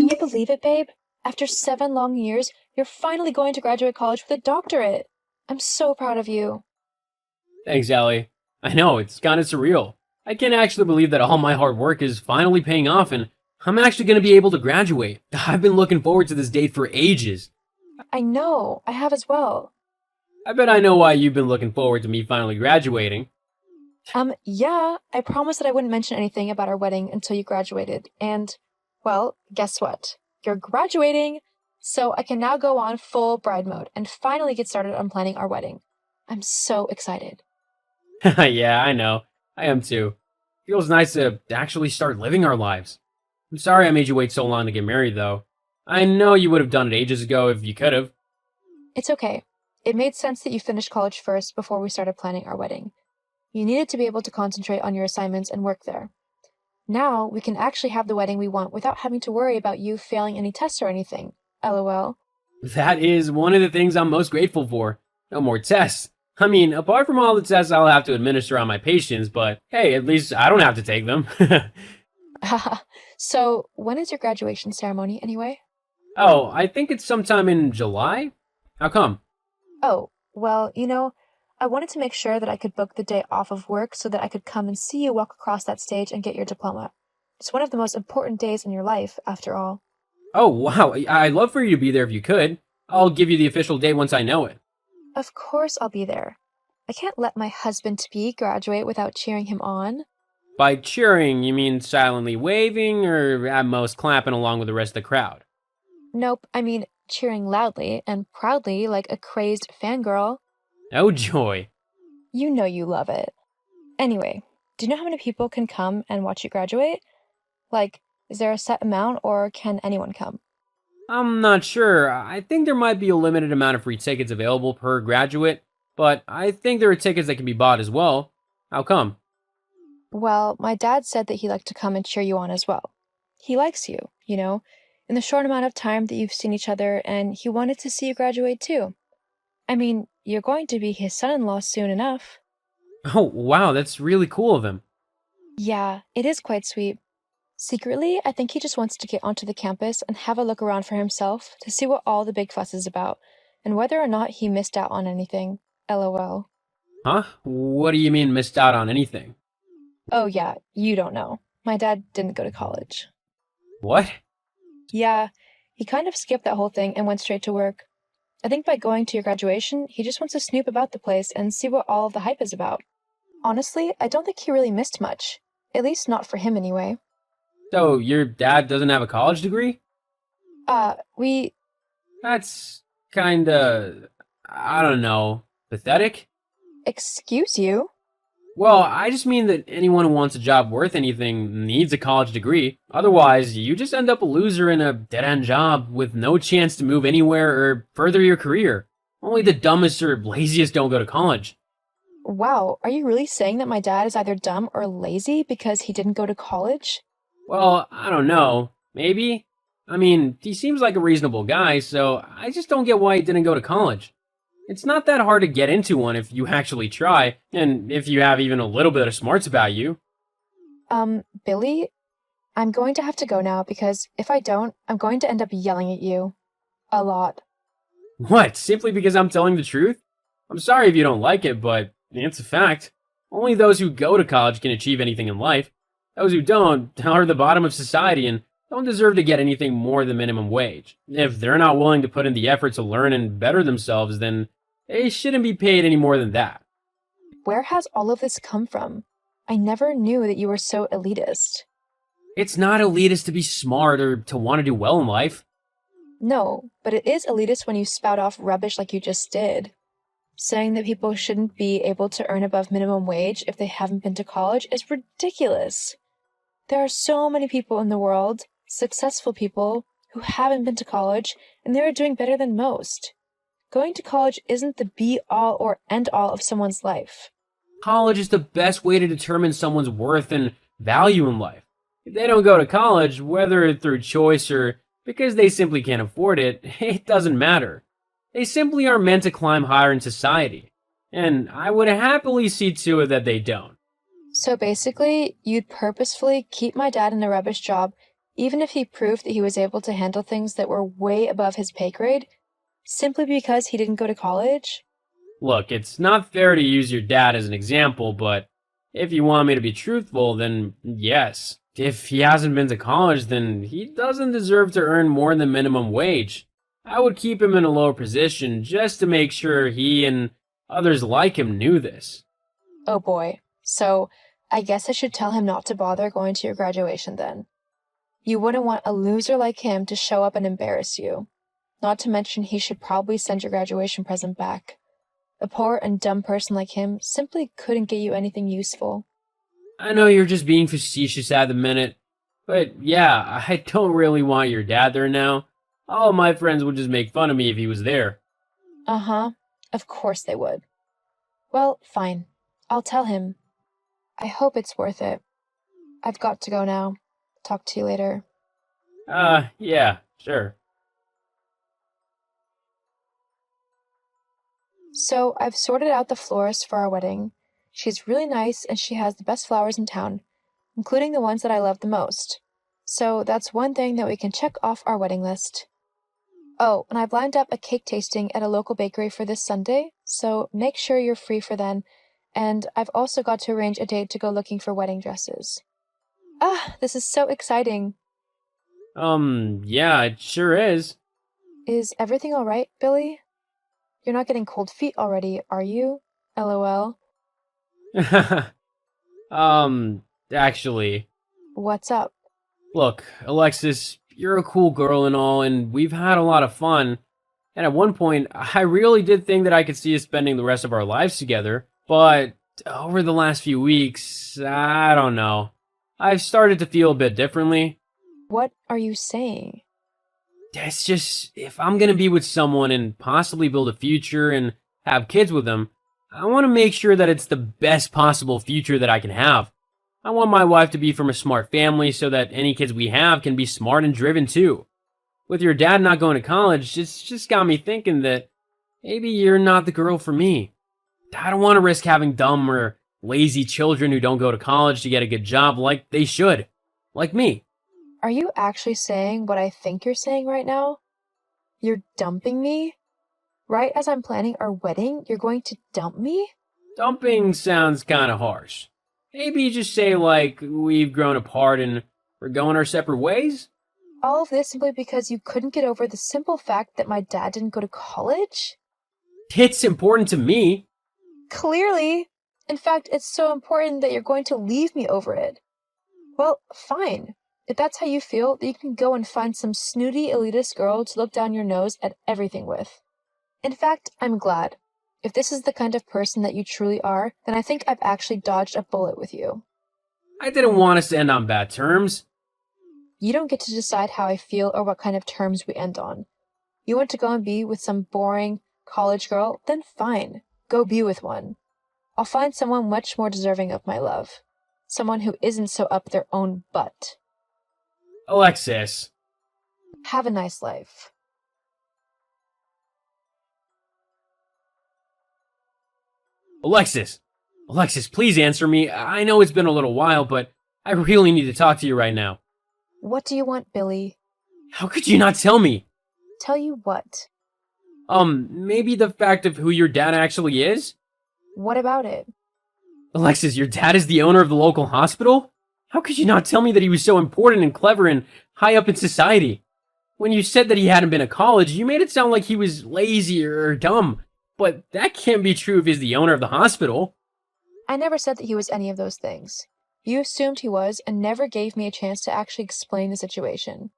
Can you believe it, babe? After 7 long years, you're finally going to graduate college with a doctorate. I'm so proud of you. Thanks, Allie. I know, it's kind of surreal. I can't actually believe that all my hard work is finally paying off and I'm actually going to be able to graduate. I've been looking forward to this date for ages. I know, I have as well. I bet I know why you've been looking forward to me finally graduating. Yeah, I promised that I wouldn't mention anything about our wedding until you graduated. And, well, guess what? You're graduating! So I can now go on full bride mode and finally get started on planning our wedding. I'm so excited. Yeah, I know. I am too. Feels nice to actually start living our lives. I'm sorry I made you wait so long to get married, though. I know you would have done it ages ago if you could have. It's okay. It made sense that you finished college first before we started planning our wedding. You needed to be able to concentrate on your assignments and work there. Now we can actually have the wedding we want without having to worry about you failing any tests or anything. LOL. That is one of the things I'm most grateful for. No more tests. I mean, apart from all the tests I'll have to administer on my patients, but hey, at least I don't have to take them. So, when is your graduation ceremony anyway? Oh, I think it's sometime in July? How come? Oh, well, I wanted to make sure that I could book the day off of work so that I could come and see you walk across that stage and get your diploma. It's one of the most important days in your life, after all. Oh, wow. I'd love for you to be there if you could. I'll give you the official date once I know it. Of course I'll be there. I can't let my husband-to-be graduate without cheering him on. By cheering, you mean silently waving or at most clapping along with the rest of the crowd? Nope, I mean cheering loudly and proudly like a crazed fangirl. Oh, joy. You know you love it. Anyway, do you know how many people can come and watch you graduate? Like, is there a set amount or can anyone come? I'm not sure. I think there might be a limited amount of free tickets available per graduate, but I think there are tickets that can be bought as well. How come? Well, my dad said that he'd like to come and cheer you on as well. He likes you, in the short amount of time that you've seen each other, and he wanted to see you graduate too. I mean, you're going to be his son-in-law soon enough. Oh, wow, that's really cool of him. Yeah, it is quite sweet. Secretly, I think he just wants to get onto the campus and have a look around for himself to see what all the big fuss is about, and whether or not he missed out on anything. LOL. Huh? What do you mean missed out on anything? Oh yeah, you don't know. My dad didn't go to college. What? Yeah, he kind of skipped that whole thing and went straight to work. I think by going to your graduation, he just wants to snoop about the place and see what all of the hype is about. Honestly, I don't think he really missed much. At least not for him anyway. So, your dad doesn't have a college degree? We... That's kinda, I don't know, pathetic? Excuse you? Well, I just mean that anyone who wants a job worth anything needs a college degree. Otherwise, you just end up a loser in a dead-end job with no chance to move anywhere or further your career. Only the dumbest or laziest don't go to college. Wow, are you really saying that my dad is either dumb or lazy because he didn't go to college? Well, I don't know. Maybe? I mean, he seems like a reasonable guy, so I just don't get why he didn't go to college. It's not that hard to get into one if you actually try, and if you have even a little bit of smarts about you. Billy, I'm going to have to go now because if I don't, I'm going to end up yelling at you. A lot. What, simply because I'm telling the truth? I'm sorry if you don't like it, but it's a fact. Only those who go to college can achieve anything in life. Those who don't are the bottom of society and don't deserve to get anything more than minimum wage. If they're not willing to put in the effort to learn and better themselves, then they shouldn't be paid any more than that. Where has all of this come from? I never knew that you were so elitist. It's not elitist to be smart or to want to do well in life. No, but it is elitist when you spout off rubbish like you just did. Saying that people shouldn't be able to earn above minimum wage if they haven't been to college is ridiculous. There are so many people in the world, successful people, who haven't been to college, and they are doing better than most. Going to college isn't the be-all or end-all of someone's life. College is the best way to determine someone's worth and value in life. If they don't go to college, whether through choice or because they simply can't afford it, it doesn't matter. They simply are meant to climb higher in society. And I would happily see to it that they don't. So basically, you'd purposefully keep my dad in a rubbish job, even if he proved that he was able to handle things that were way above his pay grade, simply because he didn't go to college? Look, it's not fair to use your dad as an example, but if you want me to be truthful, then yes. If he hasn't been to college, then he doesn't deserve to earn more than minimum wage. I would keep him in a lower position just to make sure he and others like him knew this. Oh boy. So, I guess I should tell him not to bother going to your graduation then. You wouldn't want a loser like him to show up and embarrass you. Not to mention he should probably send your graduation present back. A poor and dumb person like him simply couldn't get you anything useful. I know you're just being facetious at the minute, but yeah, I don't really want your dad there now. All my friends would just make fun of me if he was there. Uh-huh. Of course they would. Well, fine. I'll tell him. I hope it's worth it. I've got to go now. Talk to you later. Yeah, sure. So, I've sorted out the florist for our wedding. She's really nice and she has the best flowers in town, including the ones that I love the most. So, that's one thing that we can check off our wedding list. Oh, and I've lined up a cake tasting at a local bakery for this Sunday, so make sure you're free for then. And I've also got to arrange a date to go looking for wedding dresses. Ah, this is so exciting. Yeah, it sure is. Is everything all right, Billy? You're not getting cold feet already, are you? LOL. Actually, What's up? look, Alexis, you're a cool girl and all, and we've had a lot of fun. And at one point, I really did think that I could see us spending the rest of our lives together. But over the last few weeks, I don't know. I've started to feel a bit differently. What are you saying? It's just, if I'm gonna be with someone and possibly build a future and have kids with them, I want to make sure that it's the best possible future that I can have. I want my wife to be from a smart family so that any kids we have can be smart and driven too. With your dad not going to college, it's just got me thinking that maybe you're not the girl for me. I don't want to risk having dumb or lazy children who don't go to college to get a good job like they should. Like me. Are you actually saying what I think you're saying right now? You're dumping me? Right as I'm planning our wedding, you're going to dump me? Dumping sounds kind of harsh. Maybe just say like we've grown apart and we're going our separate ways? All of this simply because you couldn't get over the simple fact that my dad didn't go to college? It's important to me. Clearly. In fact, it's so important that you're going to leave me over it. Well, fine. If that's how you feel, then you can go and find some snooty elitist girl to look down your nose at everything with. In fact, I'm glad. If this is the kind of person that you truly are, then I think I've actually dodged a bullet with you. I didn't want us to end on bad terms. You don't get to decide how I feel or what kind of terms we end on. You want to go and be with some boring college girl? Then fine. Go be with one. I'll find someone much more deserving of my love. Someone who isn't so up their own butt. Alexis. Have a nice life. Alexis. Alexis, please answer me. I know it's been a little while, but I really need to talk to you right now. What do you want, Billy? How could you not tell me? Tell you what? Maybe the fact of who your dad actually is? What about it? Alexis, your dad is the owner of the local hospital? How could you not tell me that he was so important and clever and high up in society? When you said that he hadn't been to college, you made it sound like he was lazy or dumb. But that can't be true if he's the owner of the hospital. I never said that he was any of those things. You assumed he was and never gave me a chance to actually explain the situation.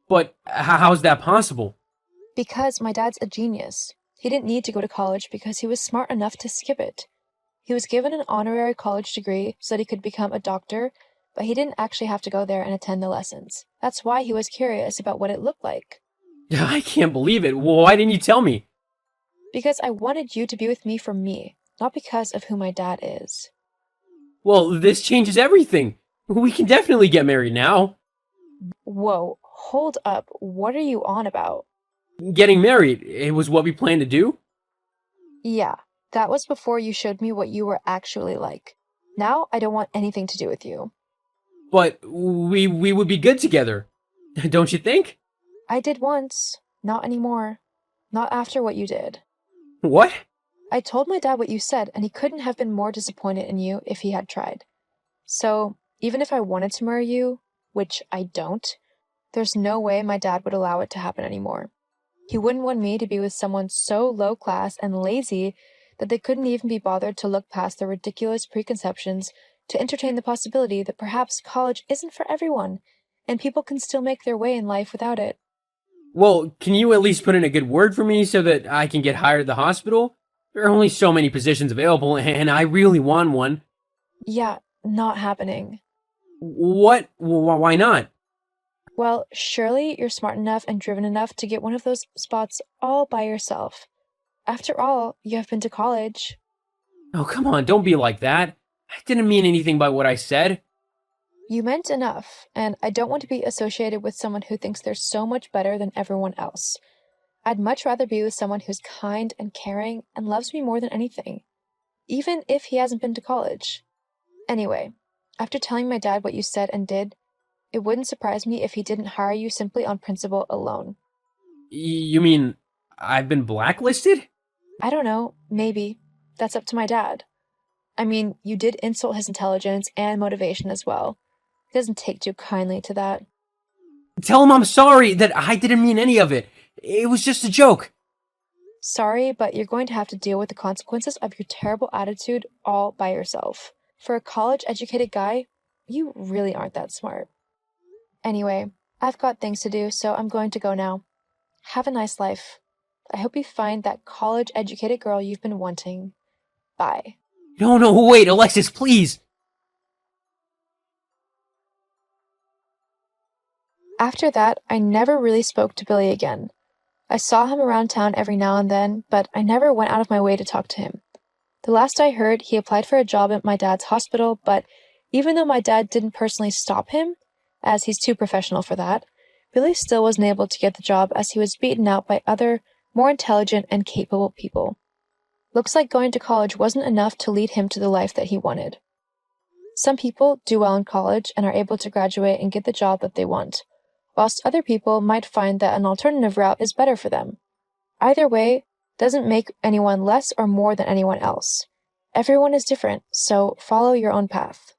But how's that possible? Because my dad's a genius. He didn't need to go to college because he was smart enough to skip it. He was given an honorary college degree so that he could become a doctor, but he didn't actually have to go there and attend the lessons. That's why he was curious about what it looked like. I can't believe it. Why didn't you tell me? Because I wanted you to be with me for me, not because of who my dad is. Well, this changes everything. We can definitely get married now. Whoa, hold up. What are you on about? Getting married, it was what we planned to do? Yeah, that was before you showed me what you were actually like. Now I don't want anything to do with you. But we would be good together. Don't you think? I did once. Not anymore. Not after what you did. What? I told my dad what you said, and he couldn't have been more disappointed in you if he had tried. So, even if I wanted to marry you, which I don't, there's no way my dad would allow it to happen anymore. He wouldn't want me to be with someone so low class and lazy that they couldn't even be bothered to look past their ridiculous preconceptions to entertain the possibility that perhaps college isn't for everyone, and people can still make their way in life without it. Well, can you at least put in a good word for me so that I can get hired at the hospital? There are only so many positions available, and I really want one. Yeah, not happening. What? Why not? Well, surely you're smart enough and driven enough to get one of those spots all by yourself. After all, you have been to college. Oh, come on, don't be like that. I didn't mean anything by what I said. You meant enough, and I don't want to be associated with someone who thinks they're so much better than everyone else. I'd much rather be with someone who's kind and caring and loves me more than anything, even if he hasn't been to college. Anyway, after telling my dad what you said and did, it wouldn't surprise me if he didn't hire you simply on principle alone. You mean I've been blacklisted? I don't know, maybe. That's up to my dad. I mean, you did insult his intelligence and motivation as well. He doesn't take too kindly to that. Tell him I'm sorry, that I didn't mean any of it. It was just a joke. Sorry, but you're going to have to deal with the consequences of your terrible attitude all by yourself. For a college-educated guy, you really aren't that smart. Anyway, I've got things to do, so I'm going to go now. Have a nice life. I hope you find that college-educated girl you've been wanting. Bye. No, wait, Alexis, please. After that, I never really spoke to Billy again. I saw him around town every now and then, but I never went out of my way to talk to him. The last I heard, he applied for a job at my dad's hospital, but even though my dad didn't personally stop him, as he's too professional for that, Billy still wasn't able to get the job as he was beaten out by other, more intelligent and capable people. Looks like going to college wasn't enough to lead him to the life that he wanted. Some people do well in college and are able to graduate and get the job that they want, whilst other people might find that an alternative route is better for them. Either way doesn't make anyone less or more than anyone else. Everyone is different, so follow your own path.